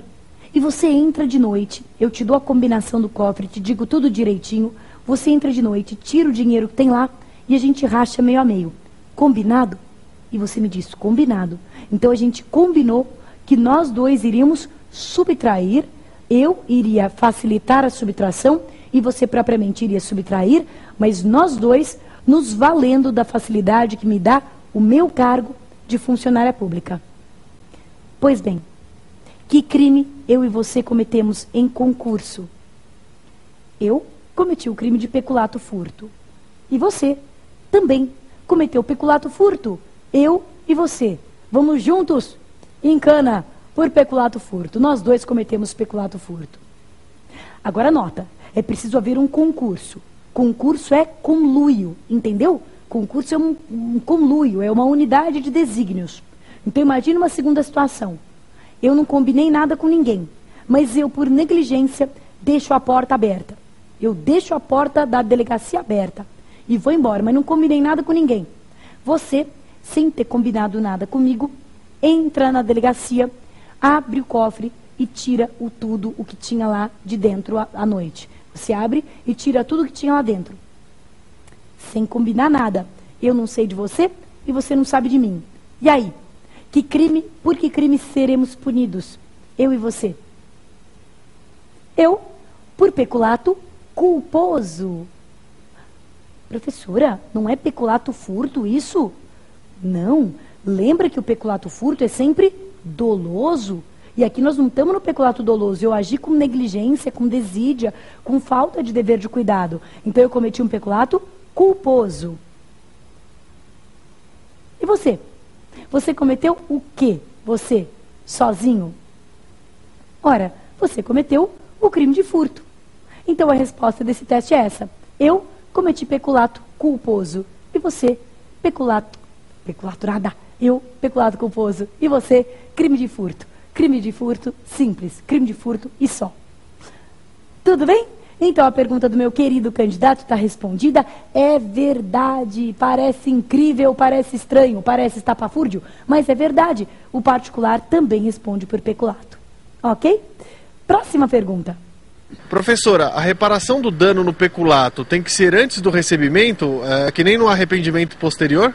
e você entra de noite, eu te dou a combinação do cofre, te digo tudo direitinho, você entra de noite, tira o dinheiro que tem lá e a gente racha meio a meio. Combinado? E você me diz, combinado. Então a gente combinou que nós dois iríamos subtrair, eu iria facilitar a subtração e você propriamente iria subtrair, mas nós dois nos valendo da facilidade que me dá o meu cargo de funcionária pública. Pois bem, que crime eu e você cometemos em concurso? Eu cometi o crime de peculato furto. E você também cometeu peculato furto. Eu e você. Vamos juntos em cana por peculato furto. Nós dois cometemos peculato furto. Agora nota, é preciso haver um concurso. Concurso é conluio, entendeu? Concurso é um conluio, é uma unidade de desígnios. Então imagine uma segunda situação. Eu não combinei nada com ninguém, mas eu, por negligência, deixo a porta aberta. Eu deixo a porta da delegacia aberta. e vou embora, mas não combinei nada com ninguém. Você, sem ter combinado nada comigo, entra na delegacia, abre o cofre e tira tudo o que tinha lá de dentro à noite. Você abre e tira tudo o que tinha lá dentro. Sem combinar nada. Eu não sei de você e você não sabe de mim. E aí? Por que crime seremos punidos? Eu e você. Eu, por peculato culposo. Professora, não é peculato furto isso? Não. Lembra que o peculato furto é sempre doloso? E aqui nós não estamos no peculato doloso. Eu agi com negligência, com desídia, com falta de dever de cuidado. Então eu cometi um peculato culposo. E você? Você cometeu o quê? Você, sozinho? Ora, você cometeu o crime de furto. Então a resposta desse teste é essa. Eu cometi peculato culposo. E você, peculato nada. Eu, peculato culposo. E você, crime de furto. Crime de furto simples. Crime de furto e só. Tudo bem? Então a pergunta do meu querido candidato está respondida. É verdade. Parece incrível, parece estranho, parece estapafúrdio, mas é verdade. O particular também responde por peculato. Ok? Próxima pergunta. Professora, a reparação do dano no peculato tem que ser antes do recebimento, que nem no arrependimento posterior?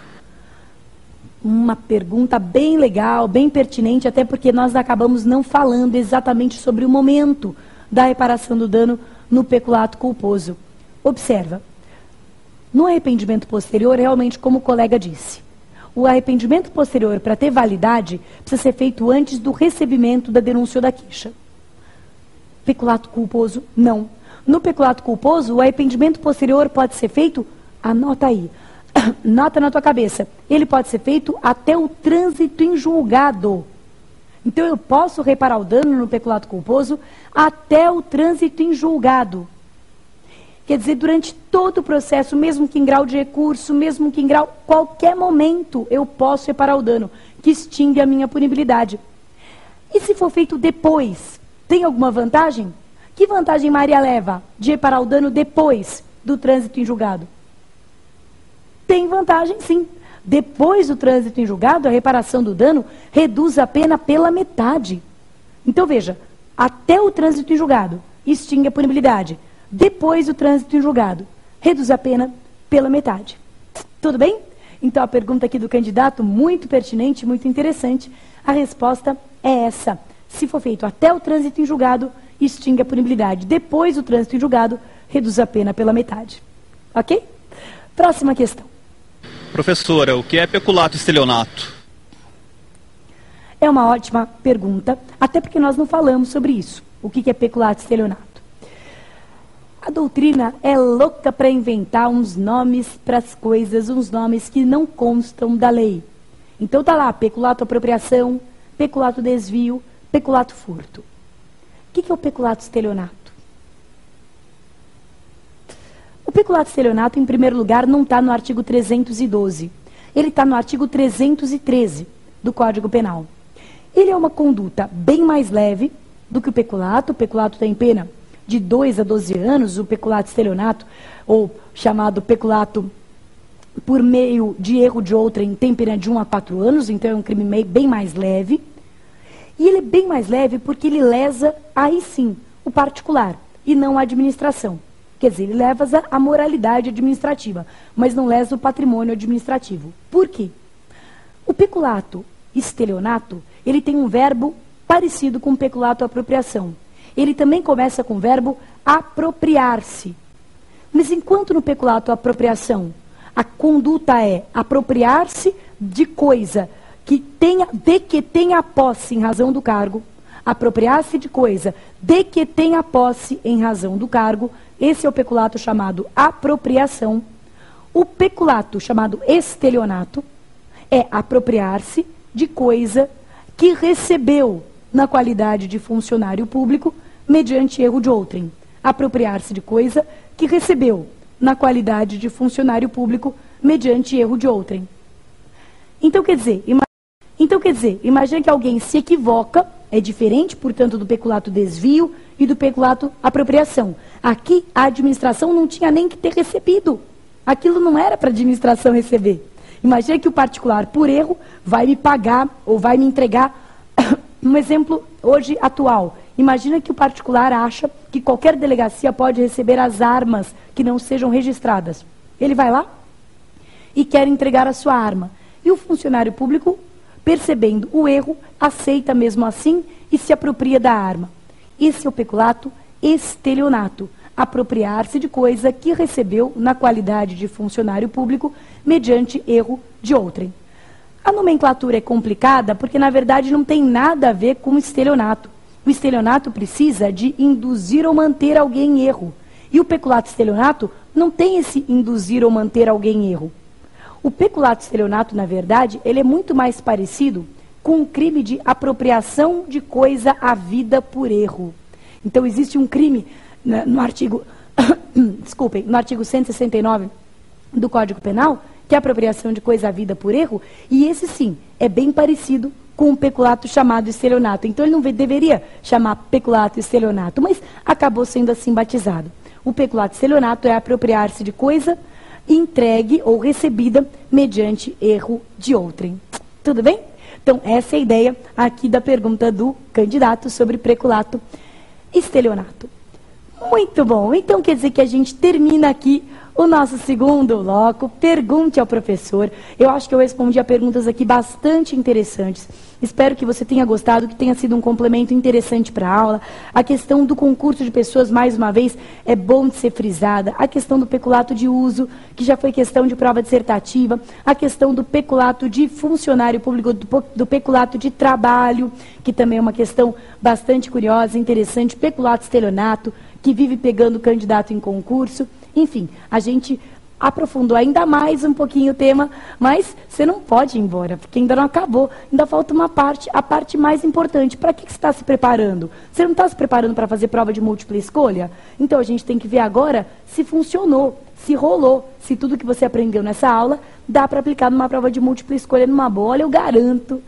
Uma pergunta bem legal, bem pertinente, até porque nós acabamos não falando exatamente sobre o momento da reparação do dano no peculato culposo. Observa, no arrependimento posterior, realmente, como o colega disse, o arrependimento posterior, para ter validade, precisa ser feito antes do recebimento da denúncia ou da queixa. Peculato culposo, não. No peculato culposo, o arrependimento posterior pode ser feito, anota aí, nota na tua cabeça, ele pode ser feito até o trânsito em julgado. Então eu posso reparar o dano no peculato culposo até o trânsito em julgado. Quer dizer, durante todo o processo, mesmo que em grau de recurso, mesmo que em grau, qualquer momento eu posso reparar o dano, que extingue a minha punibilidade. E se for feito depois, tem alguma vantagem? Que vantagem Maria leva de reparar o dano depois do trânsito em julgado? Tem vantagem, sim. Depois do trânsito em julgado, a reparação do dano reduz a pena pela metade. Então, veja, até o trânsito em julgado, extingue a punibilidade. Depois do trânsito em julgado, reduz a pena pela metade. Tudo bem? Então, a pergunta aqui do candidato, muito pertinente, muito interessante. A resposta é essa. Se for feito até o trânsito em julgado, extingue a punibilidade. Depois do trânsito em julgado, reduz a pena pela metade. Ok? Próxima questão. Professora, o que é peculato estelionato? É uma ótima pergunta, até porque nós não falamos sobre isso. O que é peculato estelionato? A doutrina é louca para inventar uns nomes para as coisas, uns nomes que não constam da lei. Então tá lá, peculato apropriação, peculato desvio, peculato furto. O que é o peculato estelionato? O peculato estelionato, em primeiro lugar, não está no artigo 312. Ele está no artigo 313 do Código Penal. Ele é uma conduta bem mais leve do que o peculato. O peculato tem pena de 2 a 12 anos. O peculato estelionato, ou chamado peculato por meio de erro de outrem, tem pena de 1 a 4 anos. Então é um crime bem mais leve. E ele é bem mais leve porque ele lesa, aí sim, o particular e não a administração. Quer dizer, ele lesa a moralidade administrativa, mas não lesa o patrimônio administrativo. Por quê? O peculato estelionato, ele tem um verbo parecido com o peculato apropriação. Ele também começa com o verbo apropriar-se. Mas enquanto no peculato apropriação, a conduta é apropriar-se de coisa que tenha posse em razão do cargo, apropriar-se de coisa de que tenha posse em razão do cargo. Esse é o peculato chamado apropriação. O peculato chamado estelionato é apropriar-se de coisa que recebeu na qualidade de funcionário público mediante erro de outrem. Apropriar-se de coisa que recebeu na qualidade de funcionário público mediante erro de outrem. Então, quer dizer, imagine que alguém se equivoca, é diferente, portanto, do peculato desvio e do peculato apropriação. Aqui, a administração não tinha nem que ter recebido. Aquilo não era para a administração receber. Imagina que o particular, por erro, vai me pagar ou vai me entregar um exemplo hoje atual. Imagina que o particular acha que qualquer delegacia pode receber as armas que não sejam registradas. Ele vai lá e quer entregar a sua arma. E o funcionário público, percebendo o erro, aceita mesmo assim e se apropria da arma. Esse é o peculato estelionato. Apropriar-se de coisa que recebeu na qualidade de funcionário público mediante erro de outrem. A nomenclatura é complicada porque, na verdade, não tem nada a ver com estelionato. O estelionato precisa de induzir ou manter alguém em erro. E o peculato estelionato não tem esse induzir ou manter alguém em erro. O peculato estelionato, na verdade, ele é muito mais parecido com um crime de apropriação de coisa havida por erro. Então, existe um crime no artigo, desculpem, no artigo 169 do Código Penal, que é a apropriação de coisa havida por erro, e esse sim, é bem parecido com o peculato chamado estelionato. Então ele não deveria chamar peculato estelionato, mas acabou sendo assim batizado. O peculato estelionato é apropriar-se de coisa entregue ou recebida mediante erro de outrem. Tudo bem? Então essa é a ideia aqui da pergunta do candidato sobre peculato estelionato. Muito bom, então quer dizer que a gente termina aqui o nosso segundo bloco, Pergunte ao Professor. Eu acho que eu respondi a perguntas aqui bastante interessantes. Espero que você tenha gostado, que tenha sido um complemento interessante para a aula. A questão do concurso de pessoas, mais uma vez, é bom de ser frisada. A questão do peculato de uso, que já foi questão de prova dissertativa. A questão do peculato de funcionário público, do peculato de trabalho, que também é uma questão bastante curiosa, interessante. Peculato estelionato, que vive pegando candidato em concurso. Enfim, a gente aprofundou ainda mais um pouquinho o tema, mas você não pode ir embora, porque ainda não acabou. Ainda falta uma parte, a parte mais importante. Para que você está se preparando? Você não está se preparando para fazer prova de múltipla escolha? Então a gente tem que ver agora se funcionou, se rolou, se tudo que você aprendeu nessa aula dá para aplicar numa prova de múltipla escolha numa boa. Olha, eu garanto,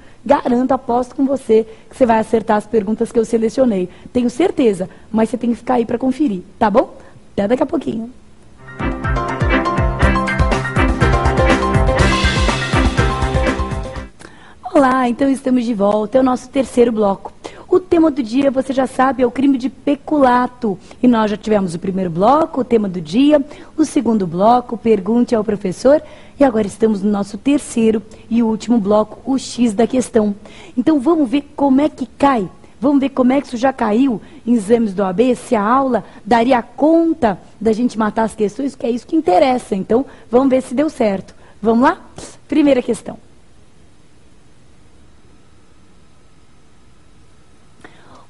aposto com você que você vai acertar as perguntas que eu selecionei. Tenho certeza, mas você tem que ficar aí para conferir, tá bom? Até daqui a pouquinho. Olá, então estamos de volta, é o nosso terceiro bloco. O tema do dia, você já sabe, é o crime de peculato. E nós já tivemos o primeiro bloco, o tema do dia, o segundo bloco, Pergunte ao Professor, e agora estamos no nosso terceiro e último bloco, o X da questão. Então vamos ver como é que cai, vamos ver como é que isso já caiu em exames do OAB, se a aula daria conta da gente matar as questões, que é isso que interessa. Então vamos ver se deu certo. Vamos lá? Primeira questão.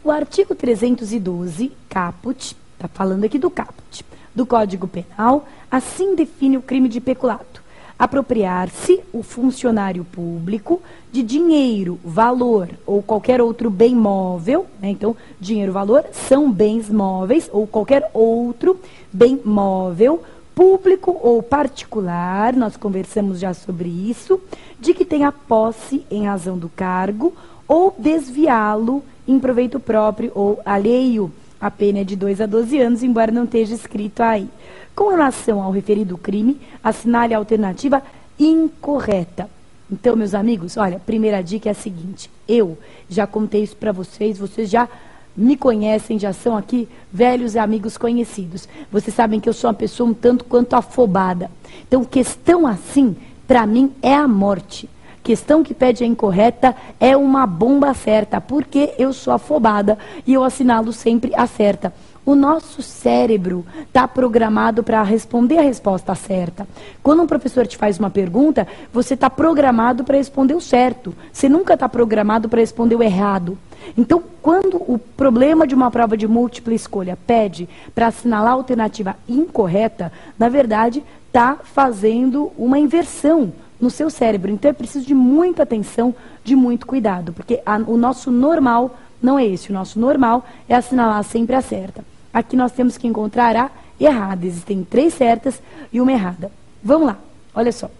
O artigo 312, caput, está falando aqui do caput, do Código Penal, assim define o crime de peculato. Apropriar-se o funcionário público de dinheiro, valor ou qualquer outro bem móvel, né? Então, dinheiro e valor são bens móveis ou qualquer outro bem móvel, público ou particular, nós conversamos já sobre isso, de que tenha posse em razão do cargo ou desviá-lo em proveito próprio ou alheio. A pena é de 2 a 12 anos, embora não esteja escrito aí. Com relação ao referido crime, assinale a alternativa incorreta. Então, meus amigos, olha, primeira dica é a seguinte. Eu já contei isso para vocês, vocês já me conhecem, já são aqui velhos amigos conhecidos. Vocês sabem que eu sou uma pessoa um tanto quanto afobada. Então, questão assim, para mim, é a morte. Questão que pede a incorreta é uma bomba certa, porque eu sou afobada e eu assinalo sempre a certa. O nosso cérebro está programado para responder a resposta certa. Quando um professor te faz uma pergunta, você está programado para responder o certo. Você nunca está programado para responder o errado. Então, quando o problema de uma prova de múltipla escolha pede para assinalar a alternativa incorreta, na verdade, está fazendo uma inversão no seu cérebro. Então é preciso de muita atenção, de muito cuidado, porque o nosso normal não é esse. O nosso normal é assinalar sempre a certa. Aqui nós temos que encontrar a errada. Existem 3 certas e uma errada. Vamos lá, olha só.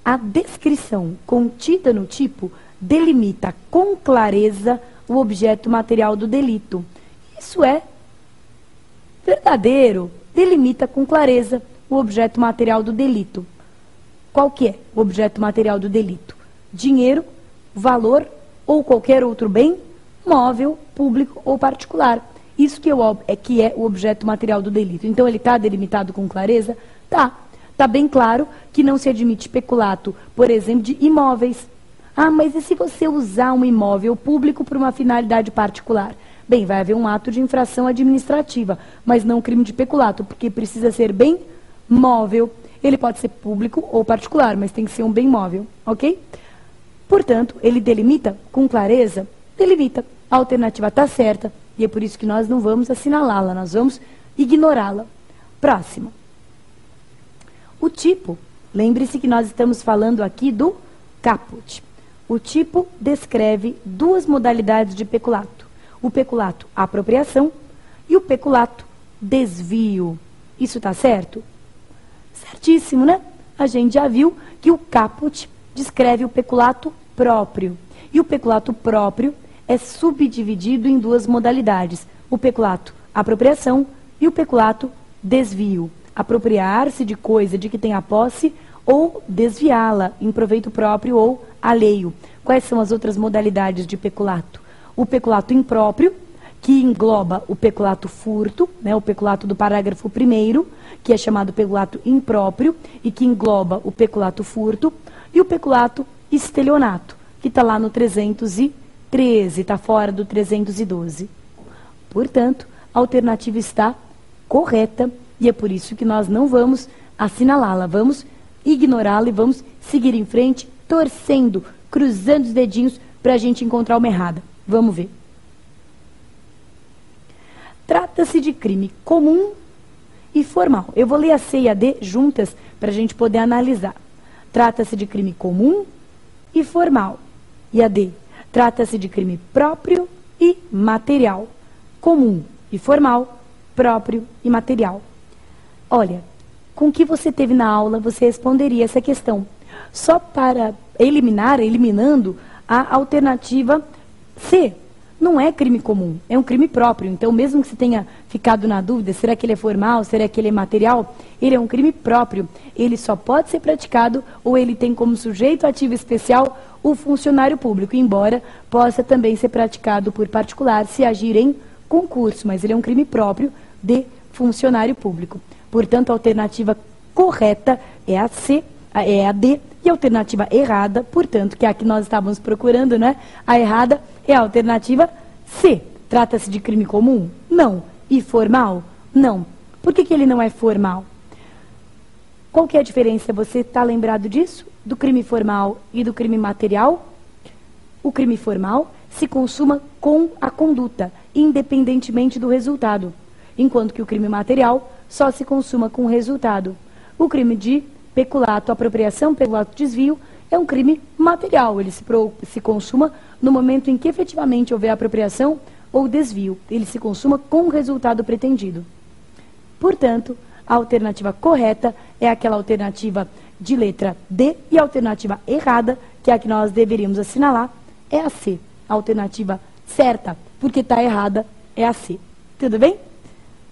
A descrição contida no tipo delimita com clareza o objeto material do delito. Isso é verdadeiro, delimita com clareza. o objeto material do delito. Qual que é o objeto material do delito? Dinheiro, valor ou qualquer outro bem, móvel, público ou particular. Isso que é o objeto material do delito. Então, ele está delimitado com clareza? Tá. Está bem claro que não se admite peculato, por exemplo, de imóveis. Ah, mas e se você usar um imóvel público para uma finalidade particular? Bem, vai haver um ato de infração administrativa, mas não crime de peculato, porque precisa ser bem móvel. Ele pode ser público ou particular, mas tem que ser um bem móvel, ok? Portanto, ele delimita com clareza? Delimita. A alternativa está certa, e é por isso que nós não vamos assinalá-la, nós vamos ignorá-la. Próxima. O tipo, lembre-se que nós estamos falando aqui do caput. O tipo descreve duas modalidades de peculato. O peculato apropriação e o peculato desvio. Isso está certo? Certíssimo, né? A gente já viu que o caput descreve o peculato próprio. E o peculato próprio é subdividido em duas modalidades. O peculato apropriação e o peculato desvio. Apropriar-se de coisa de que tem a posse ou desviá-la em proveito próprio ou alheio. Quais são as outras modalidades de peculato? O peculato impróprio, que engloba o peculato furto, né, o peculato do parágrafo 1º, que é chamado peculato impróprio, e que engloba o peculato furto, e o peculato estelionato, que está lá no 313, está fora do 312. Portanto, a alternativa está correta, e é por isso que nós não vamos assinalá-la, vamos ignorá-la e vamos seguir em frente, torcendo, cruzando os dedinhos para a gente encontrar uma errada. Vamos ver. Trata-se de crime comum e formal. Eu vou ler a C e a D juntas para a gente poder analisar. Trata-se de crime comum e formal. E a D. Trata-se de crime próprio e material. Comum e formal, próprio e material. Olha, com o que você teve na aula, você responderia essa questão. Só para eliminando a alternativa C. Não é crime comum, é um crime próprio. Então, mesmo que você tenha ficado na dúvida, será que ele é formal, será que ele é material? Ele é um crime próprio. Ele só pode ser praticado ou ele tem como sujeito ativo especial o funcionário público, embora possa também ser praticado por particular se agir em concurso, mas ele é um crime próprio de funcionário público. Portanto, a alternativa correta é a C, é a D, e a alternativa errada, portanto, que é a que nós estávamos procurando, né? A errada é a alternativa C. Trata-se de crime comum? Não. E formal? Não. Por que ele não é formal? Qual que é a diferença? Você está lembrado disso? Do crime formal e do crime material? O crime formal se consuma com a conduta, independentemente do resultado, enquanto que o crime material só se consuma com o resultado. O crime de peculato, apropriação, peculato, desvio, é um crime material. Ele se consuma no momento em que efetivamente houver apropriação ou desvio. Ele se consuma com o resultado pretendido. Portanto, a alternativa correta é aquela alternativa de letra D, e a alternativa errada, que é a que nós deveríamos assinalar, é a C. A alternativa certa, porque está errada, é a C. Tudo bem?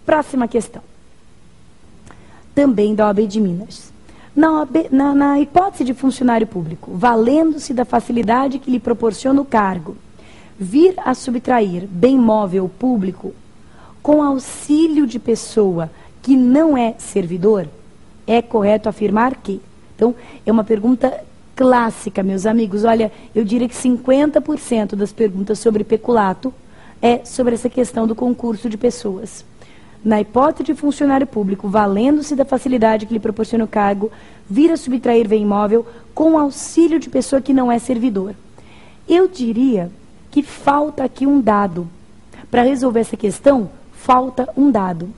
Próxima questão. Também da OAB de Minas. Na hipótese de funcionário público, valendo-se da facilidade que lhe proporciona o cargo, vir a subtrair bem móvel público com auxílio de pessoa que não é servidor, é correto afirmar que? Então, é uma pergunta clássica, meus amigos. Olha, eu diria que 50% das perguntas sobre peculato é sobre essa questão do concurso de pessoas. Na hipótese de funcionário público, valendo-se da facilidade que lhe proporciona o cargo, vir a subtrair bem imóvel com auxílio de pessoa que não é servidor. Eu diria que falta aqui um dado. Para resolver essa questão, falta um dado.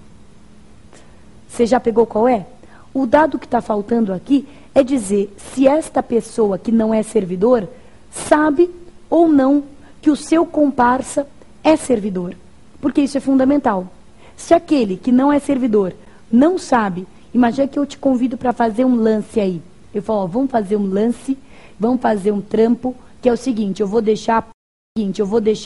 Você já pegou qual é? O dado que está faltando aqui é dizer se esta pessoa que não é servidor sabe ou não que o seu comparsa é servidor. Porque isso é fundamental. Se aquele que não é servidor não sabe, imagina que eu te convido para fazer um lance aí. Eu falo, ó, vamos fazer um lance, vamos fazer um trampo, que é o seguinte, eu vou deixar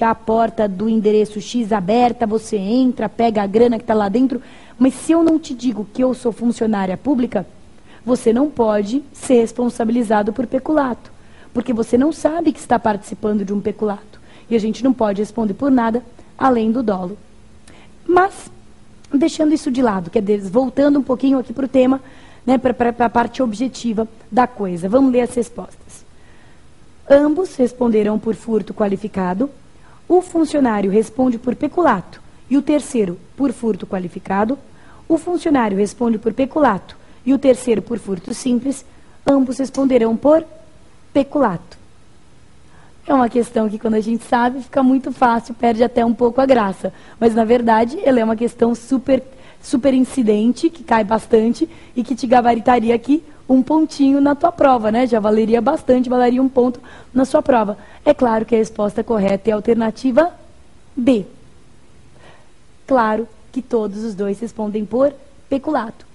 a porta do endereço X aberta, você entra, pega a grana que está lá dentro, Mas se eu não te digo que eu sou funcionária pública, você não pode ser responsabilizado por peculato, porque você não sabe que está participando de um peculato. E a gente não pode responder por nada além do dolo. Mas, deixando isso de lado, voltando um pouquinho aqui para o tema, né, para a parte objetiva da coisa. Vamos ler as respostas. Ambos responderão por furto qualificado. O funcionário responde por peculato e o terceiro por furto qualificado. O funcionário responde por peculato e o terceiro por furto simples. Ambos responderão por peculato. É uma questão que, quando a gente sabe, fica muito fácil, perde até um pouco a graça. Mas, na verdade, ela é uma questão super incidente, que cai bastante e que te gabaritaria aqui um pontinho na tua prova, né? Já valeria bastante, valeria um ponto na sua prova. É claro que a resposta correta é a alternativa B. Claro que todos os dois respondem por peculato.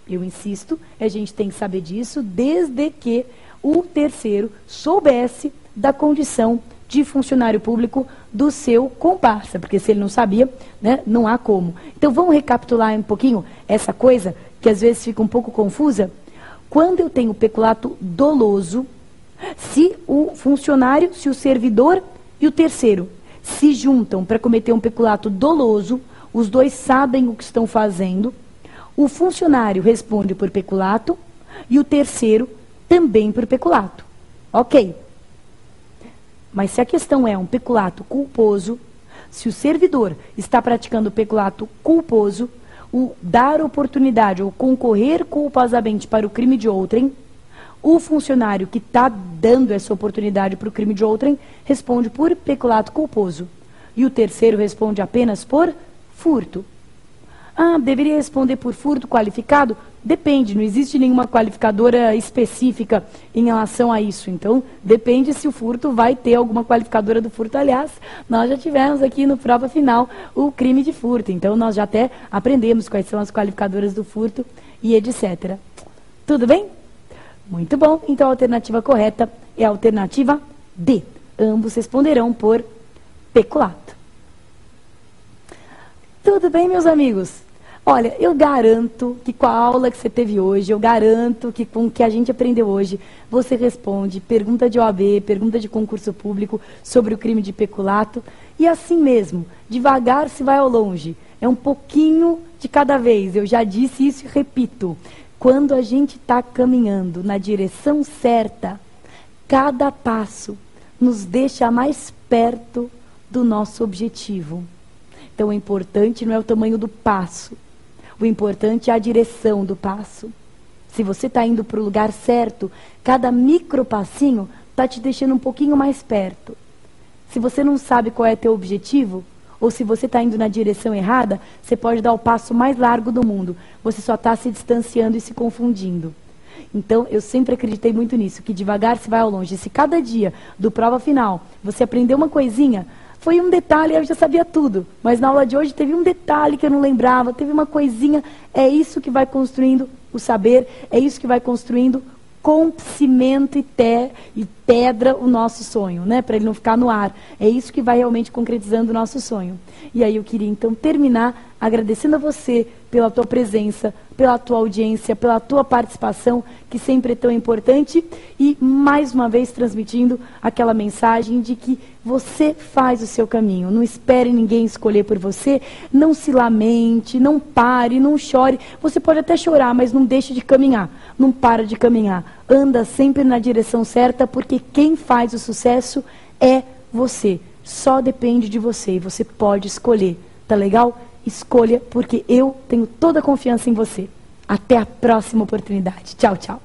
Eu insisto, a gente tem que saber disso, desde que o terceiro soubesse da condição de funcionário público do seu comparsa, porque se ele não sabia, né, não há como. Então vamos recapitular um pouquinho essa coisa, que às vezes fica um pouco confusa. Quando eu tenho peculato doloso, se o funcionário, se o servidor e o terceiro se juntam para cometer um peculato doloso, os dois sabem o que estão fazendo, o funcionário responde por peculato e o terceiro também por peculato. Ok. Mas se a questão é um peculato culposo, se o servidor está praticando peculato culposo, o dar oportunidade ou concorrer culposamente para o crime de outrem, o funcionário que está dando essa oportunidade para o crime de outrem responde por peculato culposo. E o terceiro responde apenas por furto. Ah, deveria responder por furto qualificado? Depende, não existe nenhuma qualificadora específica em relação a isso. Então, depende se o furto vai ter alguma qualificadora do furto. Aliás, nós já tivemos aqui no prova final o crime de furto. Então, nós já até aprendemos quais são as qualificadoras do furto e etc. Tudo bem? Muito bom. Então, a alternativa correta é a alternativa D. Ambos responderão por peculato. Tudo bem, meus amigos? Olha, eu garanto que com a aula que você teve hoje, eu garanto que com o que a gente aprendeu hoje, você responde pergunta de OAB, pergunta de concurso público sobre o crime de peculato. E assim mesmo, devagar se vai ao longe. É um pouquinho de cada vez. Eu já disse isso e repito. Quando a gente está caminhando na direção certa, cada passo nos deixa mais perto do nosso objetivo. Então, o importante não é o tamanho do passo. O importante é a direção do passo. Se você está indo para o lugar certo, cada micro passinho está te deixando um pouquinho mais perto. Se você não sabe qual é teu objetivo, ou se você está indo na direção errada, você pode dar o passo mais largo do mundo. Você só está se distanciando e se confundindo. Então, eu sempre acreditei muito nisso, que devagar se vai ao longe. Se cada dia do prova final você aprender uma coisinha, foi um detalhe, eu já sabia tudo. Mas na aula de hoje teve um detalhe que eu não lembrava, teve uma coisinha. É isso que vai construindo o saber, é isso que vai construindo com cimento e pedra o nosso sonho, né? Para ele não ficar no ar. É isso que vai realmente concretizando o nosso sonho. E aí eu queria então terminar agradecendo a você pela tua presença, pela tua audiência, pela tua participação, que sempre é tão importante, e mais uma vez transmitindo aquela mensagem de que você faz o seu caminho. Não espere ninguém escolher por você, não se lamente, não pare, não chore. Você pode até chorar, mas não deixe de caminhar, não para de caminhar. Anda sempre na direção certa, porque quem faz o sucesso é você. Só depende de você e você pode escolher. Tá legal? Escolha, porque eu tenho toda a confiança em você. Até a próxima oportunidade. Tchau, tchau.